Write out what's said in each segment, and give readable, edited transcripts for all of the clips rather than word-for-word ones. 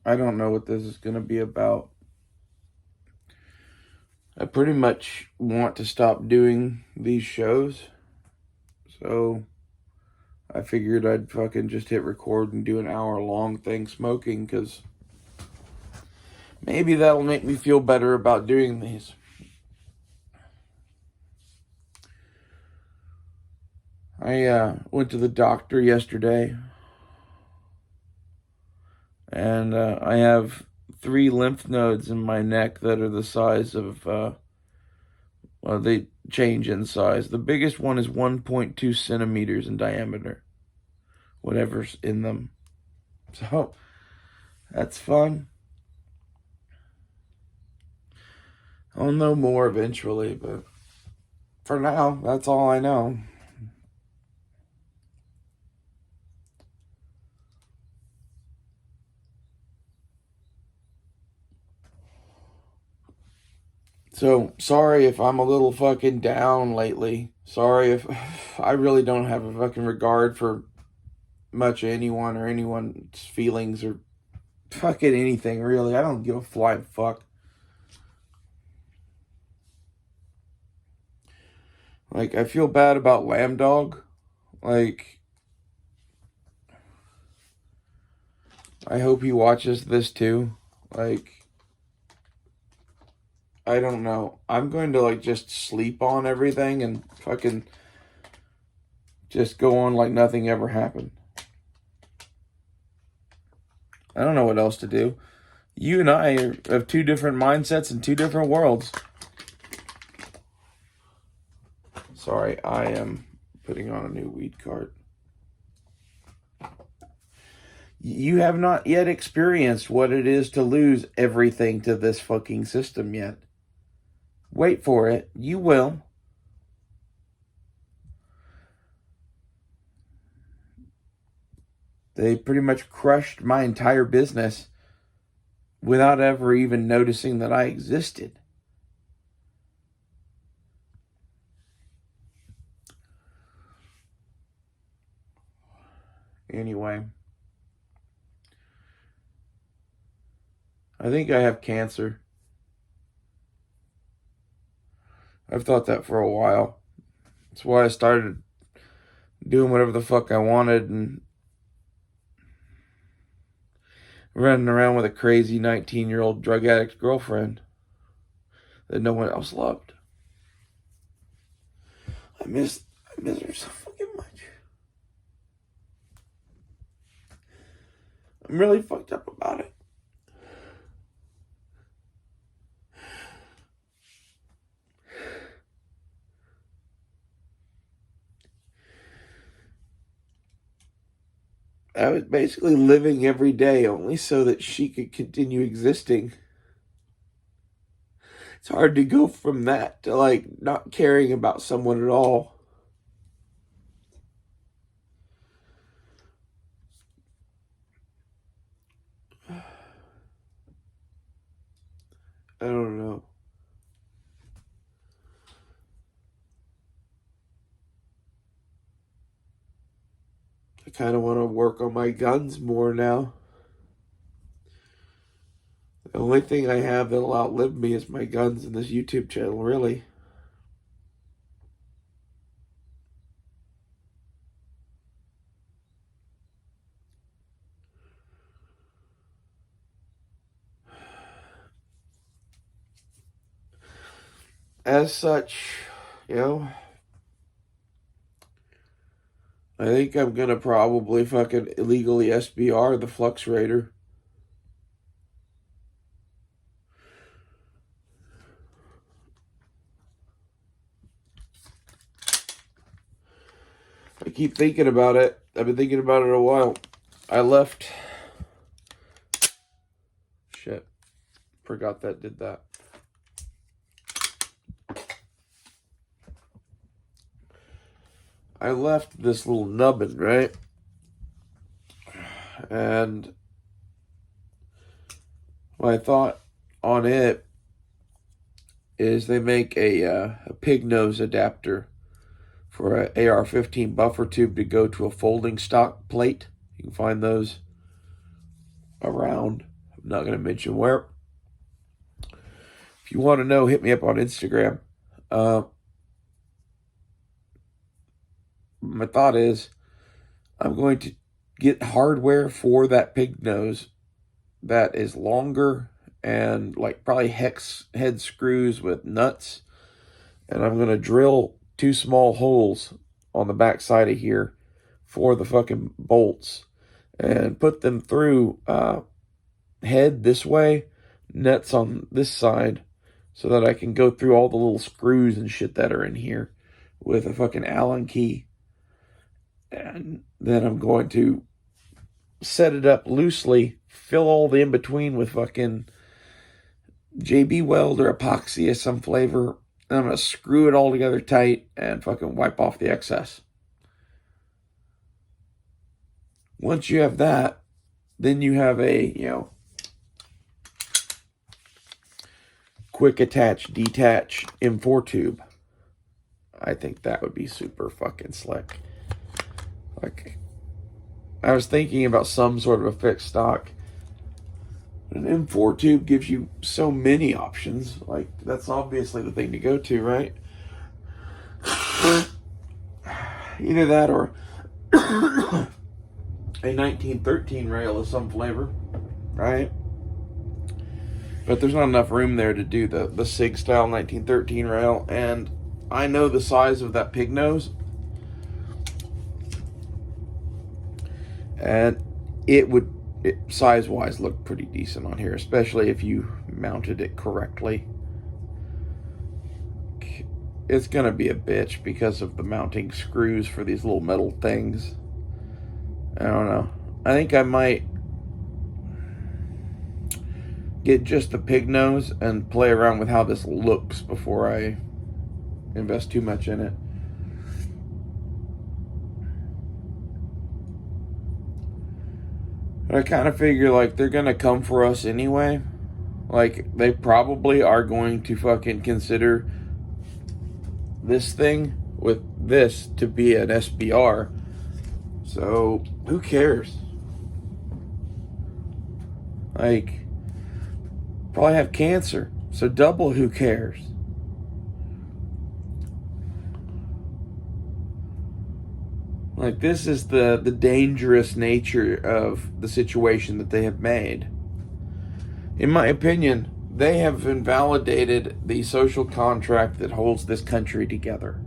I don't know what this is going to be about. I pretty much want to stop doing these shows. So I figured I'd fucking just hit record and do an hour-long thing smoking, because maybe that'll make me feel better about doing these. I went to the doctor yesterday, and I have 3 lymph nodes in my neck that are the size of, they change in size. The biggest one is 1.2 centimeters in diameter, whatever's in them. So, that's fun. I'll know more eventually, but for now, that's all I know. So, sorry if I'm a little fucking down lately. Sorry if I really don't have a fucking regard for much anyone or anyone's feelings or fucking anything, really. I don't give a flying fuck. Like, I feel bad about Lamb Dog. Like, I hope he watches this too. Like, I don't know. I'm going to, like, just sleep on everything and fucking just go on like nothing ever happened. I don't know what else to do. You and I have 2 different mindsets and 2 different worlds. Sorry, I am putting on a new weed cart. You have not yet experienced what it is to lose everything to this fucking system yet. Wait for it. You will. They pretty much crushed my entire business without ever even noticing that I existed. Anyway, I think I have cancer. I've thought that for a while. That's why I started doing whatever the fuck I wanted and running around with a crazy 19-year-old drug addict girlfriend that no one else loved. I miss her so fucking much. I'm really fucked up about it. I was basically living every day only so that she could continue existing. It's hard to go from that to, like, not caring about someone at all. I don't know. I kind of want to work on my guns more now. The only thing I have that'll outlive me is my guns and this YouTube channel, really. As such, you know, I think I'm gonna probably fucking illegally SBR the Flux Raider. I keep thinking about it. I've been thinking about it a while. I left. Shit. Forgot that did that. I left this little nubbin, right? And my thought on it is they make a pig nose adapter for an AR-15 buffer tube to go to a folding stock plate. You can find those around. I've I'm not going to mention where. If you want to know, hit me up on Instagram. My thought is I'm going to get hardware for that pig nose that is longer and like probably hex head screws with nuts. And I'm going to drill 2 small holes on the back side of here for the fucking bolts and put them through head this way, nuts on this side, so that I can go through all the little screws and shit that are in here with a fucking Allen key. And then I'm going to set it up loosely, fill all the in-between with fucking JB Weld or epoxy of some flavor. And I'm going to screw it all together tight and fucking wipe off the excess. Once you have that, then you have a, quick attach, detach M4 tube. I think that would be super fucking slick. Like, I was thinking about some sort of a fixed stock. An M4 tube gives you so many options. Like, that's obviously the thing to go to, right? Either that or a 1913 rail of some flavor, right? But there's not enough room there to do the SIG style 1913 rail. And I know the size of that pig nose. And it would, size-wise, look pretty decent on here, especially if you mounted it correctly. It's going to be a bitch because of the mounting screws for these little metal things. I don't know. I think I might get just the pig nose and play around with how this looks before I invest too much in it. I kind of figure, like, they're going to come for us anyway. Like, they probably are going to fucking consider this thing with this to be an SBR. So, who cares? Like, probably have cancer. So, double who cares? Like, this is the dangerous nature of the situation that they have made. In my opinion, they have invalidated the social contract that holds this country together.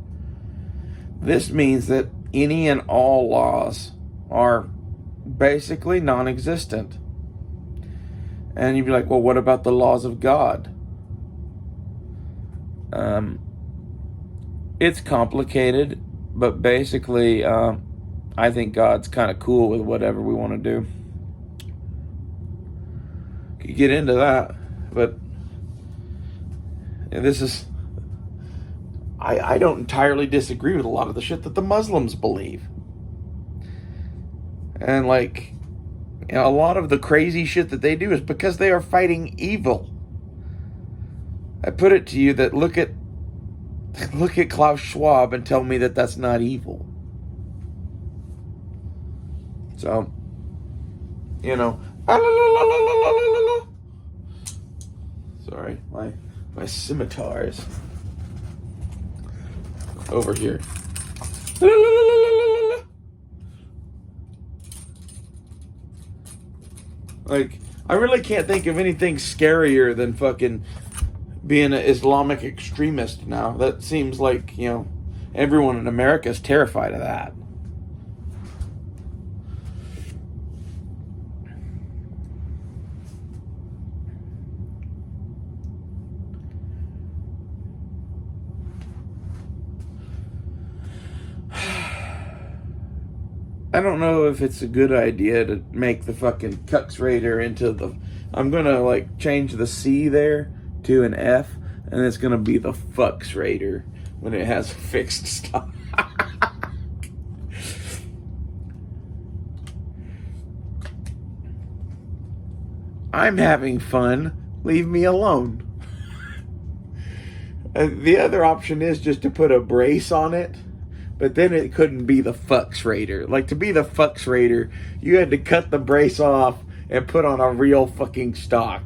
This means that any and all laws are basically non-existent. And you'd be like, well, what about the laws of God? It's complicated. But basically, I think God's kind of cool with whatever we want to do. Could get into that, but this is... I don't entirely disagree with a lot of the shit that the Muslims believe. And, like, a lot of the crazy shit that they do is because they are fighting evil. I put it to you that look at Klaus Schwab and tell me that that's not evil. So, sorry, my scimitars over here. Like, I really can't think of anything scarier than fucking being an Islamic extremist now. That seems like, everyone in America is terrified of that. I don't know if it's a good idea to make the fucking Cucks Raider into the... I'm gonna, change the C there to an F, and it's gonna be the Fucks Raider when it has fixed stock. I'm having fun. Leave me alone. The other option is just to put a brace on it, but then it couldn't be the Fucks Raider. Like, to be the Fucks Raider, you had to cut the brace off and put on a real fucking stock.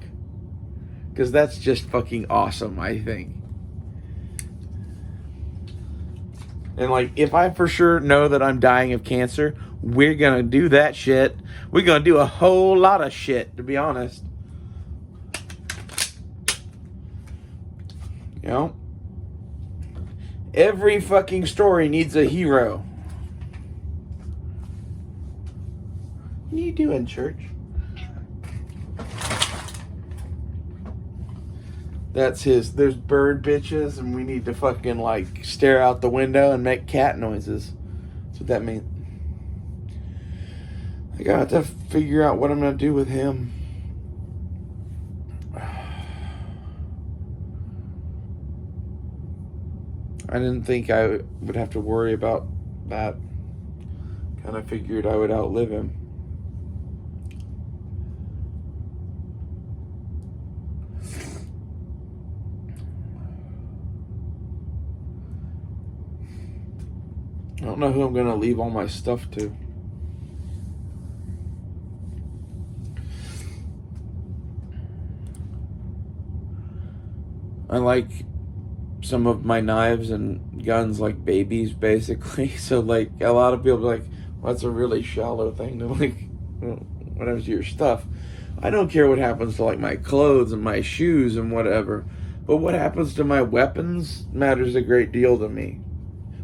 Because that's just fucking awesome, I think. And like, if I for sure know that I'm dying of cancer, we're gonna do that shit. We're gonna do a whole lot of shit, to be honest. You know? Every fucking story needs a hero. What are you doing, church? That's his. There's bird bitches, and we need to fucking like stare out the window and make cat noises. That's what that means. I got to figure out what I'm gonna do with him. I didn't think I would have to worry about that. Kind of figured I would outlive him. I don't know who I'm going to leave all my stuff to. I like some of my knives and guns like babies, basically. So, like, a lot of people are like, well, that's a really shallow thing to, like, what happens to your stuff? I don't care what happens to, like, my clothes and my shoes and whatever. But what happens to my weapons matters a great deal to me.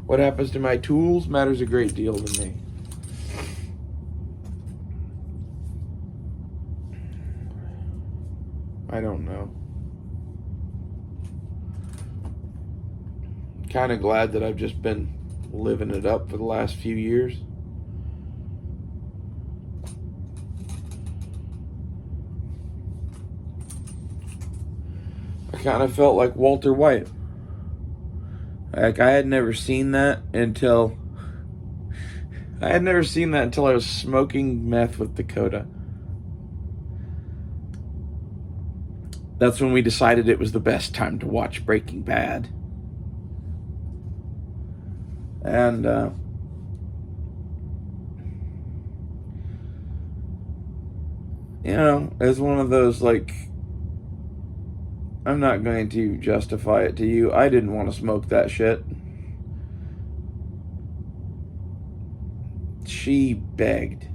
What happens to my tools matters a great deal to me. I don't know. Kind of glad that I've just been living it up for the last few years. I kind of felt like Walter White. Like, I had never seen that until I was smoking meth with Dakota. That's when we decided it was the best time to watch Breaking Bad. And you know, it's one of those, like, I'm not going to justify it to you. I didn't want to smoke that shit. She begged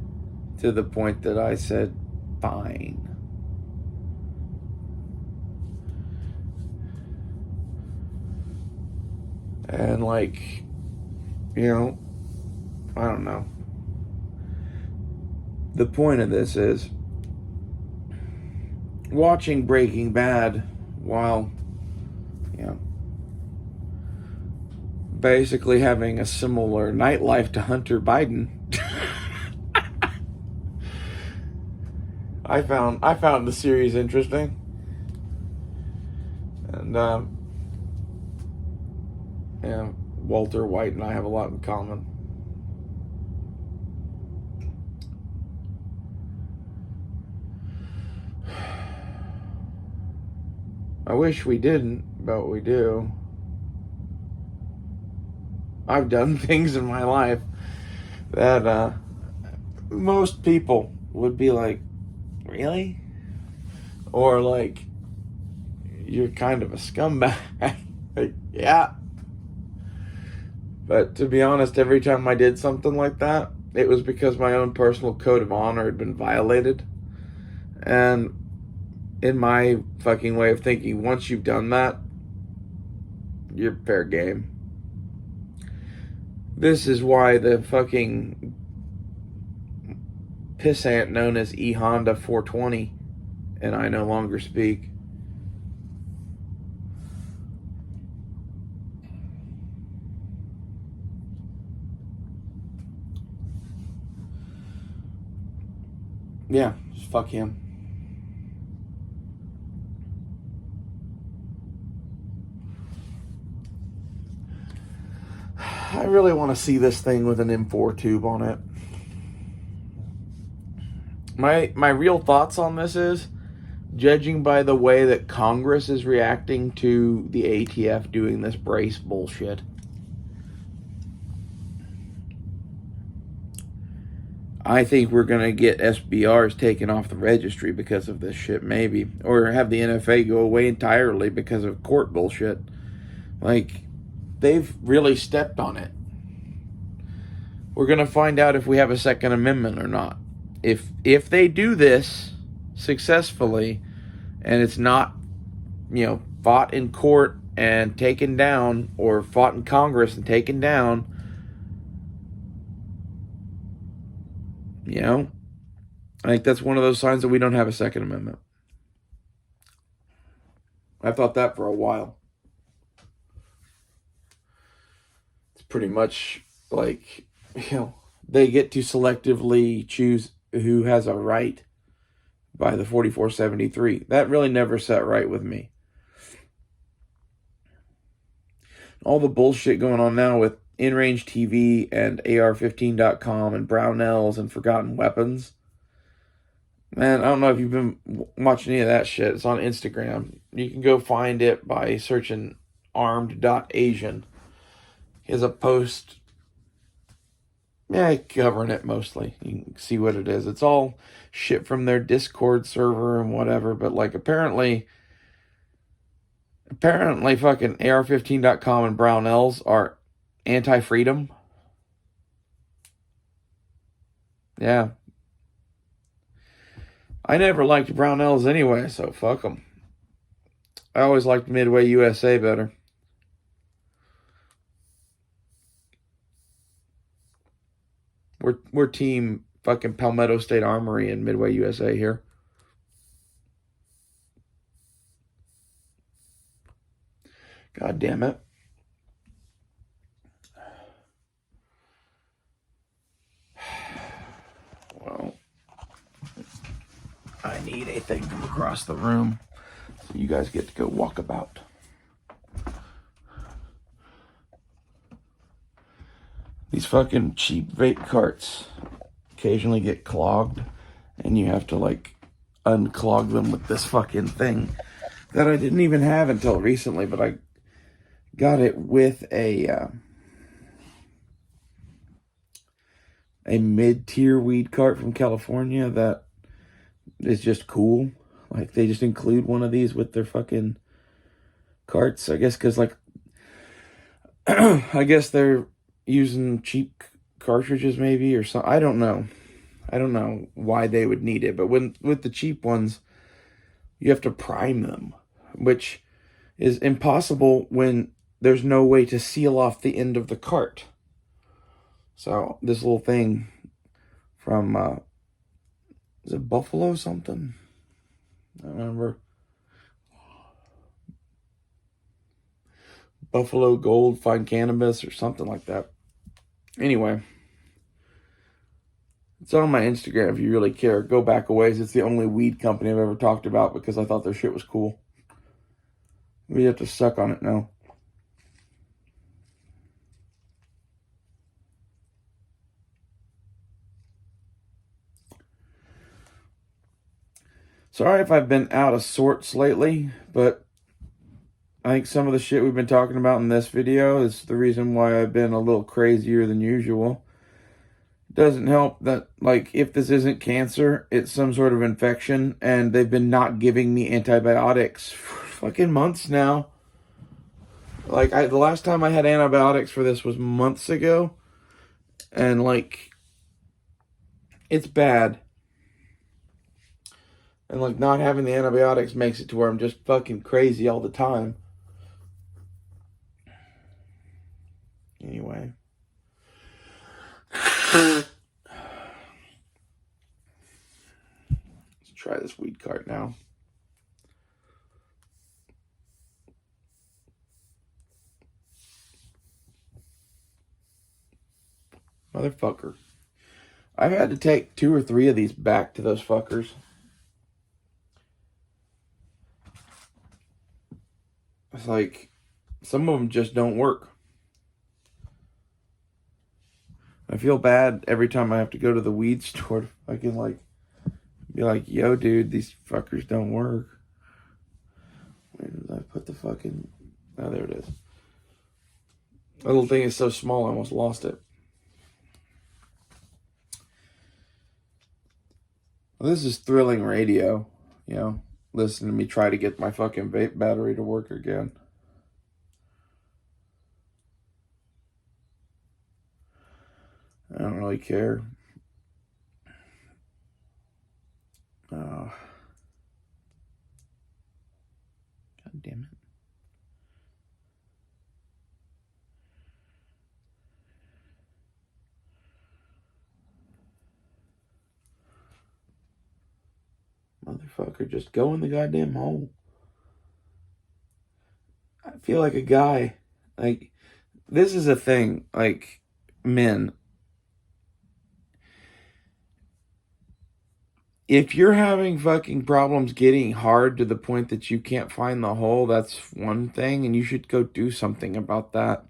to the point that I said, fine. And, like, you know, I don't know. The point of this is watching Breaking Bad while, you know, basically having a similar nightlife to Hunter Biden. I found the series interesting. And yeah, Walter White and I have a lot in common. I wish we didn't, but we do. I've done things in my life that most people would be like, really? Or like, you're kind of a scumbag. Like, yeah. But to be honest, every time I did something like that, it was because my own personal code of honor had been violated. And in my fucking way of thinking, once you've done that, you're fair game. This is why the fucking pissant known as E Honda 420 and I no longer speak. Yeah, just fuck him. I really want to see this thing with an M4 tube on it. My real thoughts on this is, judging by the way that Congress is reacting to the ATF doing this brace bullshit, I think we're going to get SBRs taken off the registry because of this shit, maybe. Or have the NFA go away entirely because of court bullshit. Like, they've really stepped on it. We're going to find out if we have a Second Amendment or not. If they do this successfully, and it's not, fought in court and taken down, or fought in Congress and taken down, I think that's one of those signs that we don't have a Second Amendment. I've thought that for a while. It's pretty much like, they get to selectively choose who has a right by the 4473. That really never sat right with me. All the bullshit going on now with InRange TV and AR15.com and Brownells and Forgotten Weapons. Man, I don't know if you've been watching any of that shit. It's on Instagram. You can go find it by searching armed.asian. He has a post, covering it mostly. You can see what it is. It's all shit from their Discord server and whatever, but like apparently fucking AR15.com and Brownells are anti-freedom. Yeah. I never liked Brownells anyway, so fuck them. I always liked Midway USA better. We're team fucking Palmetto State Armory and Midway USA here. God damn it. Well, I need a thing from across the room, so you guys get to go walk about. These fucking cheap vape carts occasionally get clogged, and you have to like unclog them with this fucking thing that I didn't even have until recently, but I got it with a mid-tier weed cart from California that is just cool. Like, they just include one of these with their fucking carts, I guess, because like I guess they're using cheap cartridges maybe, or something. I don't know why they would need it, but with the cheap ones, you have to prime them, which is impossible when there's no way to seal off the end of the cart. So this little thing from is it Buffalo something? I don't remember. Buffalo Gold Fine Cannabis or something like that. Anyway, it's on my Instagram if you really care. Go back a ways. It's the only weed company I've ever talked about because I thought their shit was cool. We have to suck on it now. Sorry if I've been out of sorts lately, but I think some of the shit we've been talking about in this video is the reason why I've been a little crazier than usual. It doesn't help that, like, if this isn't cancer, it's some sort of infection, and they've been not giving me antibiotics for fucking months now. Like, the last time I had antibiotics for this was months ago, and, like, it's bad. And, like, not having the antibiotics makes it to where I'm just fucking crazy all the time. Anyway. Let's try this weed cart now. Motherfucker. I've had to take 2 or 3 of these back to those fuckers. It's like, some of them just don't work. I feel bad every time I have to go to the weed store to fucking, like, be like, yo, dude, these fuckers don't work. Where did I put the fucking... Oh, there it is. The little thing is so small, I almost lost it. Well, this is thrilling radio, you know. Listen to me try to get my fucking vape battery to work again. I don't really care. God damn it. Motherfucker, just go in the goddamn hole. I feel like a guy. Like, this is a thing. Like, men. If you're having fucking problems getting hard to the point that you can't find the hole, that's one thing, and you should go do something about that.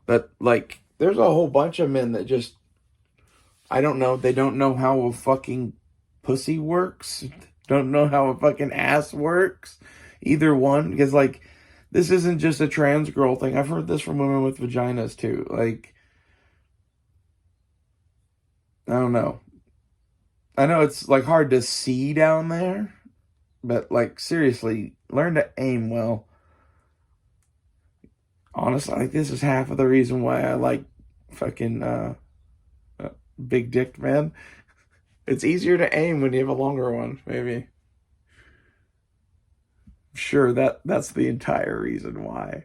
But, like, there's a whole bunch of men that just, I don't know, they don't know how a fucking pussy works, don't know how a fucking ass works, either one, because, like, this isn't just a trans girl thing. I've heard this from women with vaginas, too. Like, I don't know. I know it's, like, hard to see down there, but, like, seriously, learn to aim well. Honestly, like, this is half of the reason why I like fucking big dick men. It's easier to aim when you have a longer one, maybe. Sure, that's the entire reason why.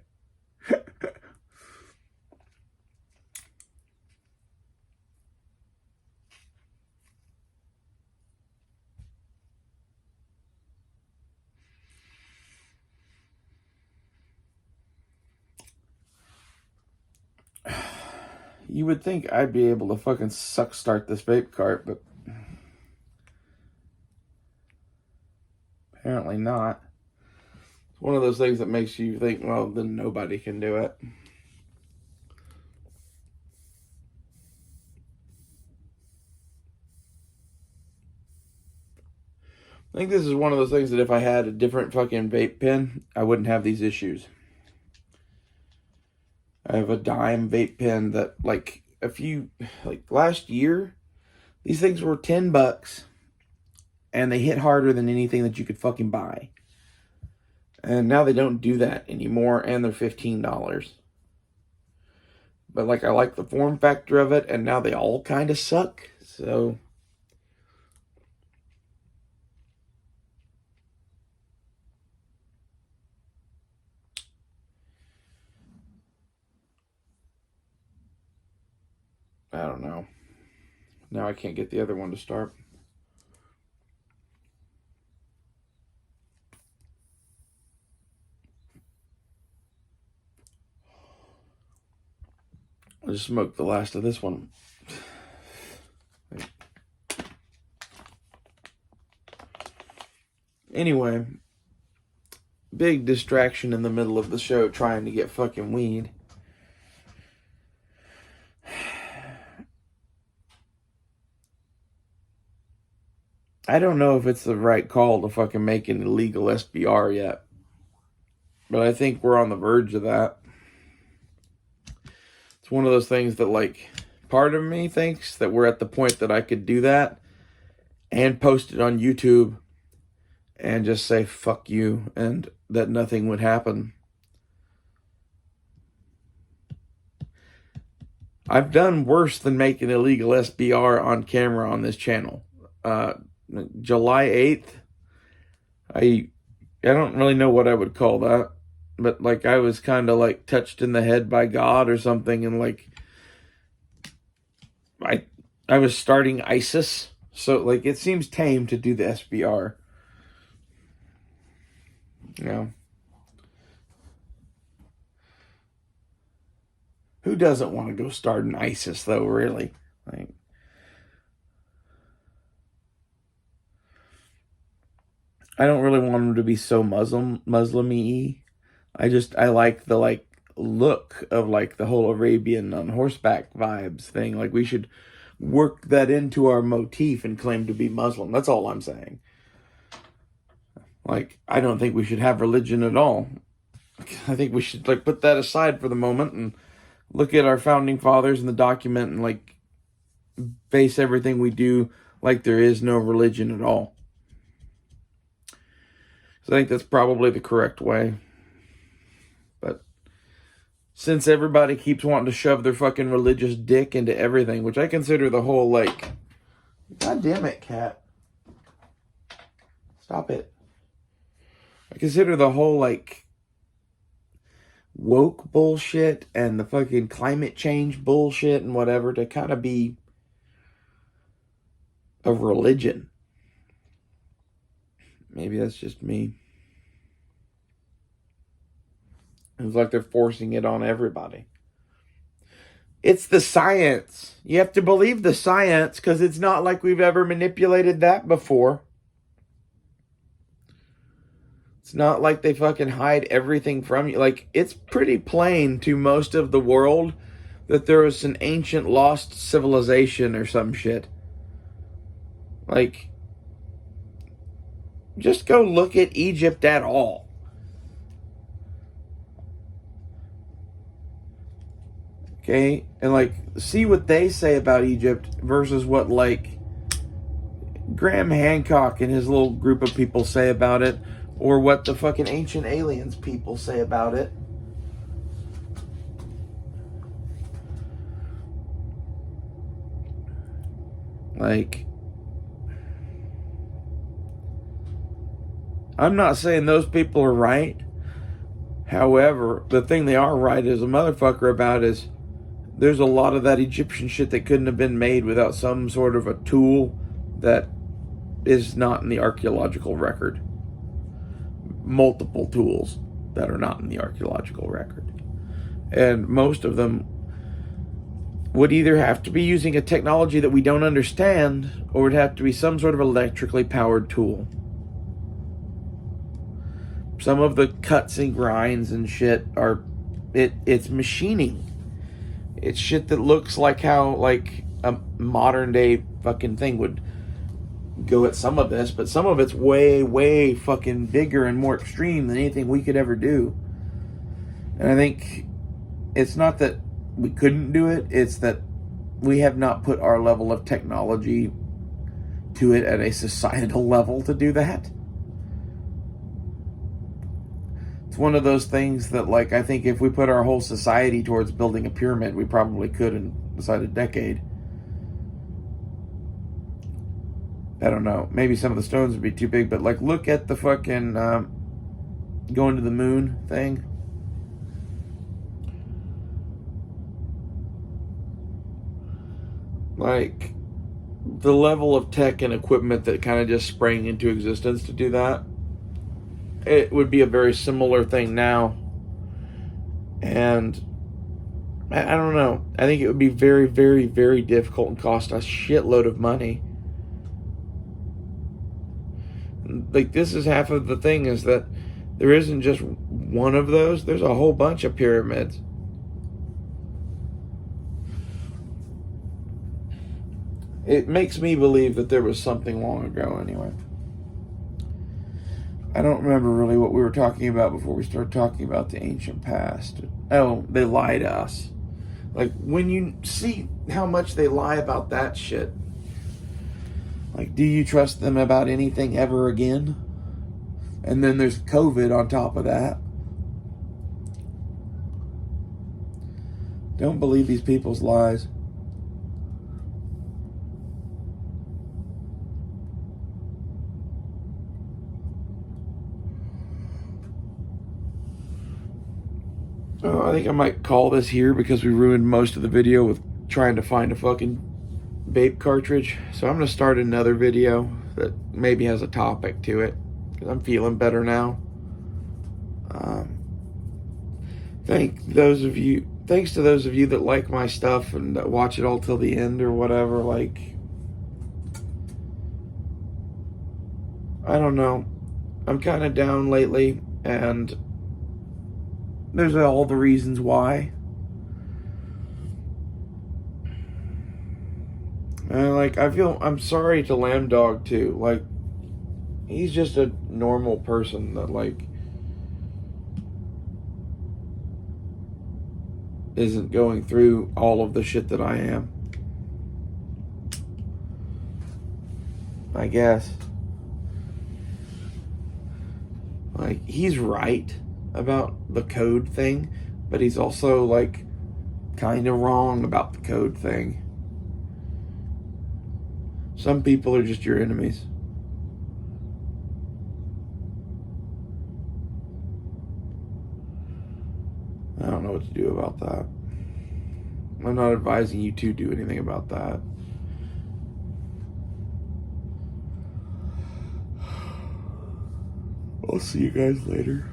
You would think I'd be able to fucking suck start this vape cart, but apparently not. It's one of those things that makes you think, well, then nobody can do it. I think this is one of those things that if I had a different fucking vape pen, I wouldn't have these issues. I have a dime vape pen that, like, last year, these things were $10, and they hit harder than anything that you could fucking buy. And now they don't do that anymore, and they're $15. But, like, I like the form factor of it, and now they all kind of suck, so I don't know. Now I can't get the other one to start. I just smoked the last of this one. Anyway, big distraction in the middle of the show trying to get fucking weed. I don't know if it's the right call to fucking make an illegal SBR yet, but I think we're on the verge of that. It's one of those things that, like, part of me thinks that we're at the point that I could do that and post it on YouTube and just say fuck you and that nothing would happen. I've done worse than making illegal SBR on camera on this channel. July 8th, I don't really know what I would call that, but, like, I was kind of, like, touched in the head by God or something, and, like, I was starting ISIS, so, like, it seems tame to do the SBR. You know, who doesn't want to go start an ISIS, though, really? Like, I don't really want them to be so Muslim-y. I like the, like, look of, like, the whole Arabian on horseback vibes thing. Like, we should work that into our motif and claim to be Muslim. That's all I'm saying. Like, I don't think we should have religion at all. I think we should, like, put that aside for the moment and look at our founding fathers and the document and, like, base everything we do like there is no religion at all. So I think that's probably the correct way. But since everybody keeps wanting to shove their fucking religious dick into everything, which I consider the whole, like... God damn it, cat. Stop it. I consider the whole, like, woke bullshit and the fucking climate change bullshit and whatever to kind of be a religion. Maybe that's just me. It's like they're forcing it on everybody. It's the science. You have to believe the science because it's not like we've ever manipulated that before. It's not like they fucking hide everything from you. Like, it's pretty plain to most of the world that there was an ancient lost civilization or some shit. Like, just go look at Egypt at all. Okay? And, like, see what they say about Egypt versus what, like, Graham Hancock and his little group of people say about it, or what the fucking ancient aliens people say about it. Like, I'm not saying those people are right. However, the thing they are right as a motherfucker about is there's a lot of that Egyptian shit that couldn't have been made without some sort of a tool that is not in the archaeological record. Multiple tools that are not in the archaeological record. And most of them would either have to be using a technology that we don't understand, or would have to be some sort of electrically powered tool. Some of the cuts and grinds and shit are, it's machining. It's shit that looks like how, like, a modern day fucking thing would go at some of this, but some of it's way, way fucking bigger and more extreme than anything we could ever do. And I think it's not that we couldn't do it, it's that we have not put our level of technology to it at a societal level to do that. It's one of those things that, like, I think if we put our whole society towards building a pyramid, we probably could inside a decade. I don't know. Maybe some of the stones would be too big, but, like, look at the fucking going to the moon thing. Like, the level of tech and equipment that kind of just sprang into existence to do that, it would be a very similar thing now. And I don't know. I think it would be very, very, very difficult and cost a shitload of money. Like, this is half of the thing, is that there isn't just one of those. There's a whole bunch of pyramids. It makes me believe that there was something long ago anyway. I don't remember really what we were talking about before we started talking about the ancient past. Oh, they lie to us. Like, when you see how much they lie about that shit, like, do you trust them about anything ever again? And then there's COVID on top of that. Don't believe these people's lies. I think I might call this here because we ruined most of the video with trying to find a fucking vape cartridge. So I'm going to start another video that maybe has a topic to it, because I'm feeling better now. Thanks to those of you that like my stuff and that watch it all till the end or whatever. Like, I don't know. I'm kind of down lately, and there's all the reasons why. And, like, I'm sorry to Lamb Dog too. Like, he's just a normal person that, like, isn't going through all of the shit that I am. I guess. Like, he's right about the code thing, but he's also, like, kind of wrong about the code thing. Some people are just your enemies. I don't know what to do about that. I'm not advising you to do anything about that. I'll see you guys later.